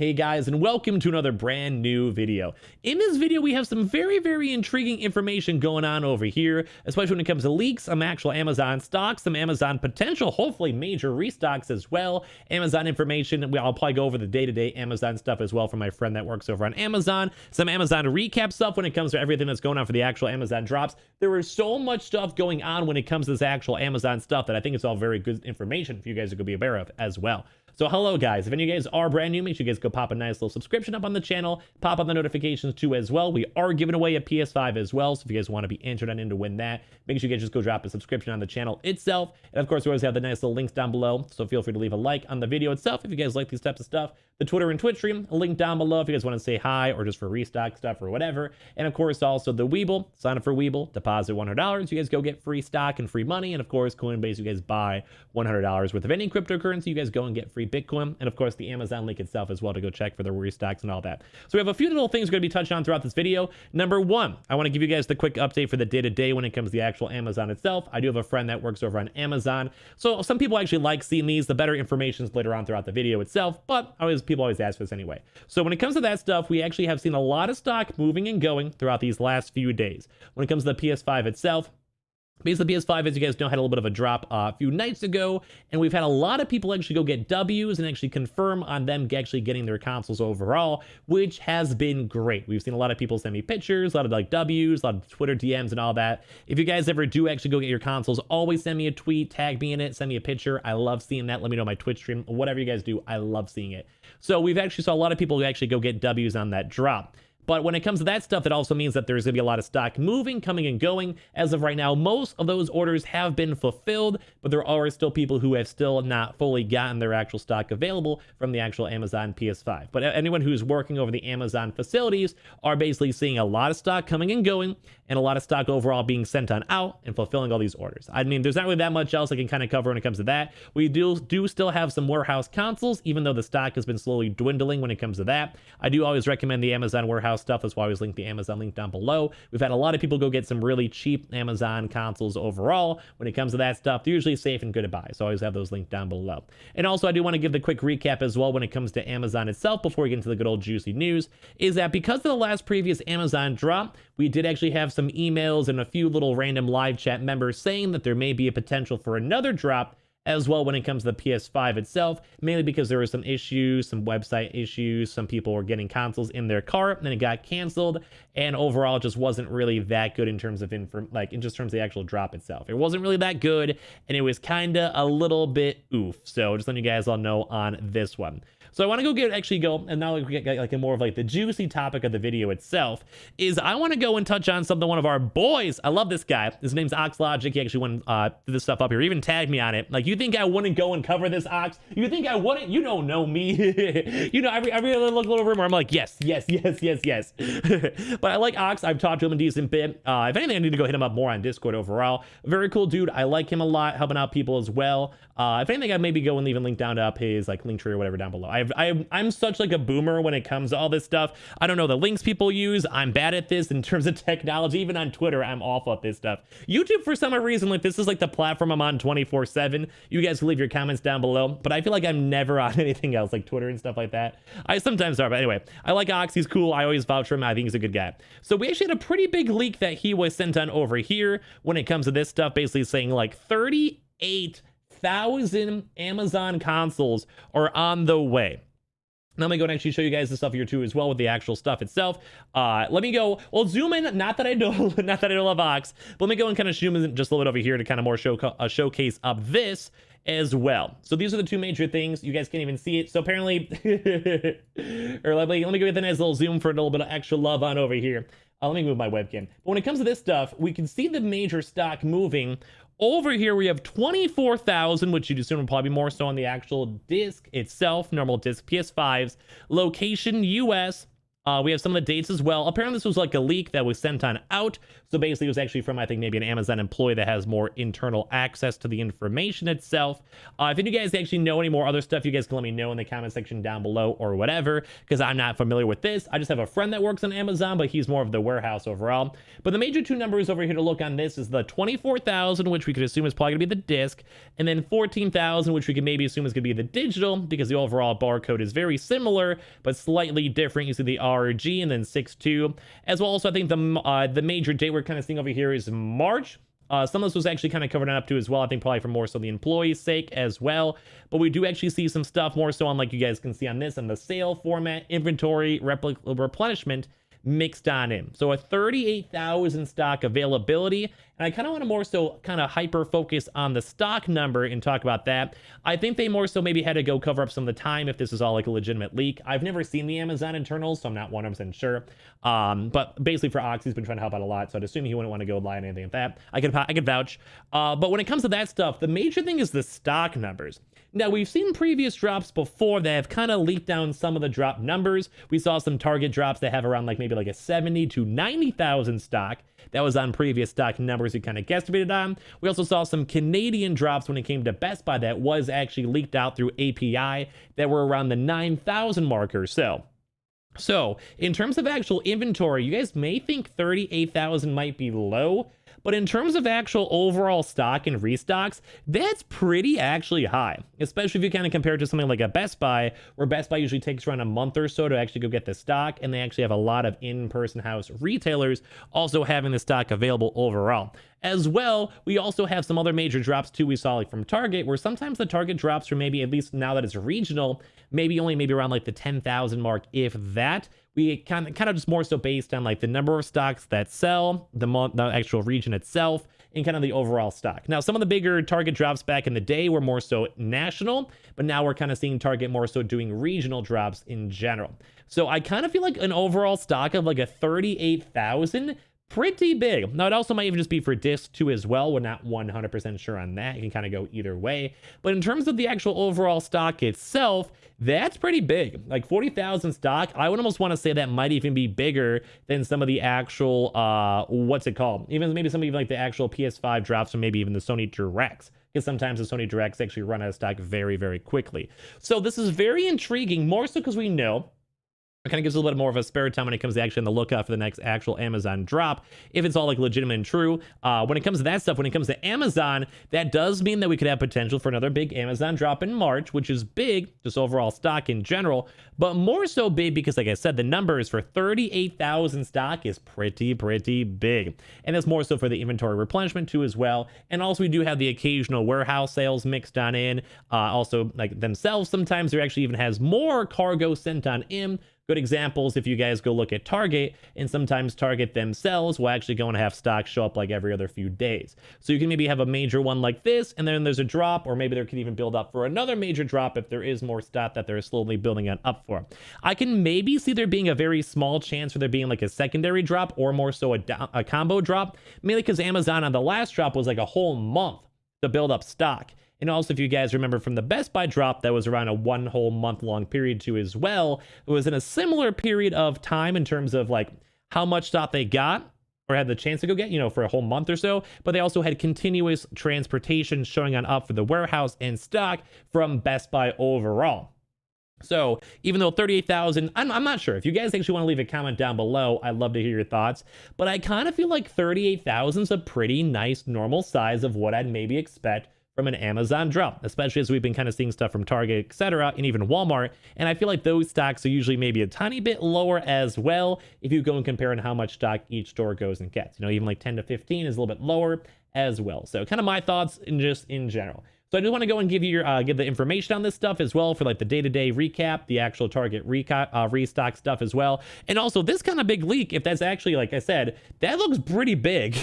Hey guys, and welcome to another brand new video. In this video, we have some very intriguing information going on over here, especially when it comes to leaks, some actual Amazon stocks, some Amazon potential, hopefully major restocks as well, Amazon information. I'll probably go over the day-to-day Amazon stuff as well from my friend that works over on Amazon, some Amazon recap stuff when it comes to everything that's going on for the actual Amazon drops. There is so much stuff going on when it comes to this actual Amazon stuff that I think it's all very good information for you guys to be aware of as well. So hello guys, if any of you guys are brand new, make sure you guys go pop a nice little subscription up on the channel, pop on the notifications too as well. We are giving away a PS5 as well, so if you guys want to be entered in to win that, make sure you guys just go drop a subscription on the channel itself. And of course, we always have the nice little links down below, so feel free to leave a like on the video itself if you guys like these types of stuff. The Twitter and Twitch stream, a link down below if you guys want to say hi or just for restock stuff or whatever. And of course, also the Weeble, sign up for Weeble, deposit $100, you guys go get free stock and free money. And of course, Coinbase, you guys buy $100 worth of any cryptocurrency, you guys go and get free Bitcoin. And of course, the Amazon link itself as well to go check for the restocks and all that. So we have a few little things we're going to be touching on throughout this video. Number one, I want to give you guys the quick update for the day-to-day when it comes to the actual Amazon itself. I do have a friend that works over on Amazon, so some people actually like seeing these. The better information is later on throughout the video itself, but people always ask for this anyway. So when it comes to that stuff, we actually have seen a lot of stock moving and going throughout these last few days. When it comes to the PS5 itself, basically, the PS5, as you guys know, had a little bit of a drop a few nights ago, and we've had a lot of people actually go get W's and actually confirm on them actually getting their consoles overall, which has been great. We've seen a lot of people send me pictures, a lot of like W's, a lot of Twitter DMs and all that. If you guys ever do actually go get your consoles, always send me a tweet, tag me in it, send me a picture. I love seeing that. Let me know my Twitch stream, whatever you guys do. I love seeing it. So we've actually saw a lot of people who actually go get W's on that drop. But when it comes to that stuff, that also means that there's going to be a lot of stock moving, coming and going. As of right now, most of those orders have been fulfilled, but there are still people who have still not fully gotten their actual stock available from the actual Amazon PS5. But anyone who's working over the Amazon facilities are basically seeing a lot of stock coming and going, and a lot of stock overall being sent on out and fulfilling all these orders. I mean, there's not really that much else I can kind of cover when it comes to that. We do still have some warehouse consoles, even though the stock has been slowly dwindling when it comes to that. I do always recommend the Amazon warehouse stuff. That's why I always link the Amazon link down below. We've had a lot of people go get some really cheap Amazon consoles overall. When it comes to that stuff, they're usually safe and good to buy, so I always have those linked down below. And also, I do want to give the quick recap as well when it comes to Amazon itself before we get into the good old juicy news, is that because of the last previous Amazon drop, we did actually have some emails and a few little random live chat members saying that there may be a potential for another drop as well when it comes to the PS5 itself, mainly because there were some issues, some website issues, some people were getting consoles in their cart, and then it got canceled, and overall it just wasn't really that good in terms of in just terms of the actual drop itself. It wasn't really that good, and it was kind of a little bit oof. So just letting you guys all know on this one. So I want to go and now we get like a more of like the juicy topic of the video itself, is I want to go and touch on something one of our boys, I love this guy, his name's OcksLogic, he actually went did this stuff up here, he even tagged me on it. Like, you think I wouldn't go and cover this, Ox? You think I wouldn't? You don't know me. You know, I really look over him where I'm like, yes. But I like Ox, I've talked to him a decent bit. If anything, I need to go hit him up more on Discord overall. Very cool dude, I like him a lot, helping out people as well. If anything, I'd maybe go and leave a link down to his like link tree or whatever down below. I'm such like a boomer when it comes to all this stuff. I don't know the links people use. I'm bad at this in terms of technology. Even on Twitter, I'm awful at this stuff. YouTube, for some reason, like this is like the platform I'm on 24/7. You guys can leave your comments down below, but I feel like I'm never on anything else like Twitter and stuff like that. I sometimes are, but anyway, I like Ox. He's cool. I always vouch for him. I think he's a good guy. So we actually had a pretty big leak that he was sent on over here when it comes to this stuff, basically saying like 38,000 Amazon consoles are on the way. Now let me go and actually show you guys the stuff here too as well with the actual stuff itself. Let me go, well, zoom in, not that I don't love Ox, but let me go and kind of zoom in just a little bit over here to kind of more showcase up this as well. So these are the two major things. You guys can't even see it. So apparently, or let me go get the nice little zoom for a little bit of extra love on over here. Let me move my webcam. But when it comes to this stuff, we can see the major stock moving. Over here, we have 24,000, which you'd assume would probably be more so on the actual disc itself, normal disc PS5s, location US, We have some of the dates as well. Apparently, this was like a leak that was sent on out. So basically, it was actually from, I think, maybe an Amazon employee that has more internal access to the information itself. If you guys actually know any more other stuff, you guys can let me know in the comment section down below or whatever, because I'm not familiar with this. I just have a friend that works on Amazon, but he's more of the warehouse overall. But the major two numbers over here to look on this is the 24,000, which we could assume is probably going to be the disc, and then 14,000, which we can maybe assume is going to be the digital, because the overall barcode is very similar, but slightly different. You see the RG and then 6.2 as well. Also, I think the major date we're kind of seeing over here is March. Some of this was actually kind of covered up to as well. I think probably for more so the employee's sake as well. But we do actually see some stuff more so on, like you guys can see on this, on the sale format, inventory, replenishment mixed on in. So a 38,000 stock availability. And I kind of want to more so kind of hyper focus on the stock number and talk about that. I think they more so maybe had to go cover up some of the time if this is all like a legitimate leak. I've never seen the Amazon internals, so I'm not 100% sure. But basically for Ox, he's been trying to help out a lot, so I'd assume he wouldn't want to go lie on anything like that. I could vouch. But when it comes to that stuff, the major thing is the stock numbers. Now, we've seen previous drops before that have kind of leaked down some of the drop numbers. We saw some Target drops that have around like maybe like a 70 to 90,000 stock. That was on previous stock numbers we kind of guesstimated on. We also saw some Canadian drops when it came to Best Buy that was actually leaked out through API that were around the 9,000 mark or so. So in terms of actual inventory, you guys may think 38,000 might be low, but in terms of actual overall stock and restocks, that's pretty actually high, especially if you kind of compare it to something like a Best Buy, where Best Buy usually takes around a month or so to actually go get the stock, and they actually have a lot of in-person house retailers also having the stock available overall. As well, we also have some other major drops too we saw like from Target, where sometimes the Target drops are maybe, at least now that it's regional, maybe around like the 10,000 mark, if that. We kind of just more so based on like the number of stocks that sell, the actual region itself, and kind of the overall stock. Now, some of the bigger Target drops back in the day were more so national, but now we're kind of seeing Target more so doing regional drops in general. So I kind of feel like an overall stock of like a 38,000, pretty big. Now, it also might even just be for disc too as well. We're not 100% sure on that. You can kind of go either way. But in terms of the actual overall stock itself, that's pretty big. Like 40,000 stock, I would almost want to say that might even be bigger than some of the actual, what's it called? Even maybe some of like the actual PS5 drops, or maybe even the Sony Directs. Because sometimes the Sony Directs actually run out of stock very, very quickly. So this is very intriguing, more so because we know it kind of gives a little bit more of a spare time when it comes to actually on the lookout for the next actual Amazon drop, if it's all like legitimate and true. When it comes to that stuff, when it comes to Amazon, that does mean that we could have potential for another big Amazon drop in March, which is big, just overall stock in general, but more so big because, like I said, the numbers for 38,000 stock is pretty big. And that's more so for the inventory replenishment too as well. And also we do have the occasional warehouse sales mixed on in. Also, like themselves, sometimes there actually even has more cargo sent on in. Good examples, if you guys go look at Target, and sometimes Target themselves will actually go and have stock show up like every other few days. So you can maybe have a major one like this, and then there's a drop, or maybe there could even build up for another major drop if there is more stock that they're slowly building it up for. I can maybe see there being a very small chance for there being like a secondary drop, or more so a combo drop, mainly because Amazon on the last drop was like a whole month to build up stock. And also, if you guys remember from the Best Buy drop, that was around a one whole month-long period too as well. It was in a similar period of time in terms of like how much stock they got or had the chance to go get, you know, for a whole month or so. But they also had continuous transportation showing on up for the warehouse and stock from Best Buy overall. So even though 38,000, I'm not sure. If you guys actually want to leave a comment down below, I'd love to hear your thoughts. But I kind of feel like 38,000 is a pretty nice normal size of what I'd maybe expect from an Amazon drop, especially as we've been kind of seeing stuff from Target, etc., and even Walmart. And I feel like those stocks are usually maybe a tiny bit lower as well if you go and compare on how much stock each store goes and gets. You know, even like 10 to 15 is a little bit lower as well. So kind of my thoughts in general. So I just want to go and give you your give the information on this stuff as well for like the day-to-day recap, the actual Target restock stuff as well. And also this kind of big leak, if that's actually, like I said, that looks pretty big.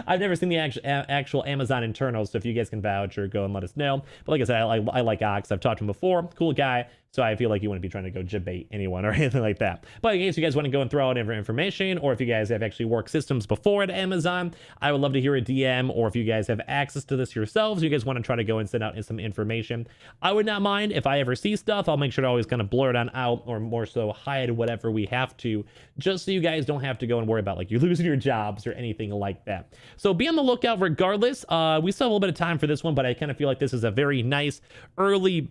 I've never seen the actual Amazon internals, so if you guys can vouch or go and let us know. But like I said, I like Ox. I've talked to him before. Cool guy. So I feel like you wouldn't be trying to go debate anyone or anything like that. But in case you guys want to go and throw out information, or if you guys have actually worked systems before at Amazon, I would love to hear a DM, or if you guys have access to this yourselves, you guys want to try to go and send out some information. I would not mind if I ever see stuff. I'll make sure to always kind of blur it on out, or more so hide whatever we have to, just so you guys don't have to go and worry about like you losing your jobs or anything like that. So be on the lookout regardless. We still have a little bit of time for this one, but I kind of feel like this is a very nice early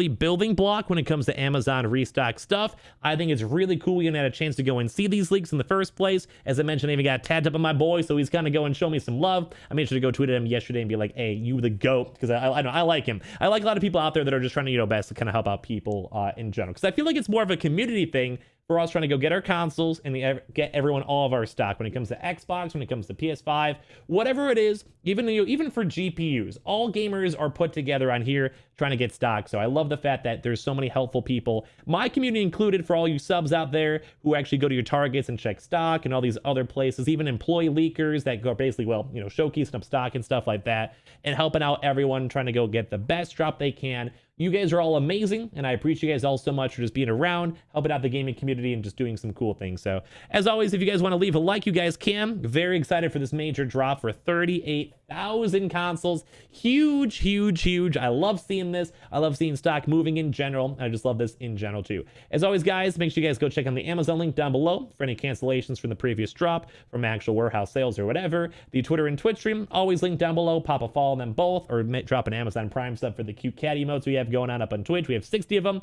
building block when it comes to Amazon restock stuff. I think it's really cool we even had a chance to go and see these leaks in the first place. As I mentioned, I even got tagged up on my boy, so he's kind of going and show me some love. I made sure to go tweet at him yesterday and be like, hey, you the GOAT, because I like him. I like a lot of people out there that are just trying to, you know, best to kind of help out people in general, because I feel like it's more of a community thing for us trying to go get our consoles and get everyone all of our stock when it comes to Xbox, when it comes to PS5, whatever it is. Even for GPUs, all gamers are put together on here trying to get stock. So I love the fact that there's so many helpful people, my community included, for all you subs out there who actually go to your targets and check stock and all these other places, even employee leakers that go basically, well, you know, showcasing up stock and stuff like that, and helping out everyone trying to go get the best drop they can. You guys are all amazing, and I appreciate you guys all so much for just being around, helping out the gaming community, and just doing some cool things. So, as always, if you guys want to leave a like, you guys can. Very excited for this major drop for 38,000 consoles. Huge, huge, huge. I love seeing this. I love seeing stock moving in general. I just love this in general, too. As always, guys, make sure you guys go check on the Amazon link down below for any cancellations from the previous drop, from actual warehouse sales or whatever. The Twitter and Twitch stream, always linked down below. Pop a follow on them both, or drop an Amazon Prime sub for the cute cat emotes we have going on up on Twitch. We have 60 of them.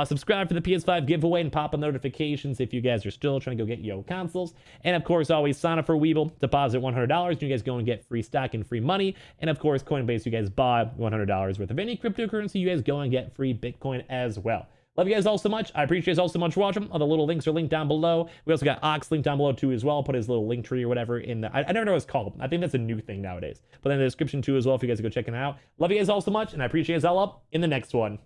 Subscribe for the PS5 giveaway and pop on notifications if you guys are still trying to go get your consoles. And of course, always sign up for Weeble, deposit $100, and you guys go and get free stock and free money. And of course, Coinbase, you guys buy $100 worth of any cryptocurrency, you guys go and get free Bitcoin as well. Love you guys all so much. I appreciate you guys all so much for watching. All the little links are linked down below. We also got Ox linked down below too as well. I'll put his little link tree or whatever in the, I never know what it's called. I think that's a new thing nowadays. But in the description too as well if you guys go check it out. Love you guys all so much, and I appreciate you guys all up in the next one.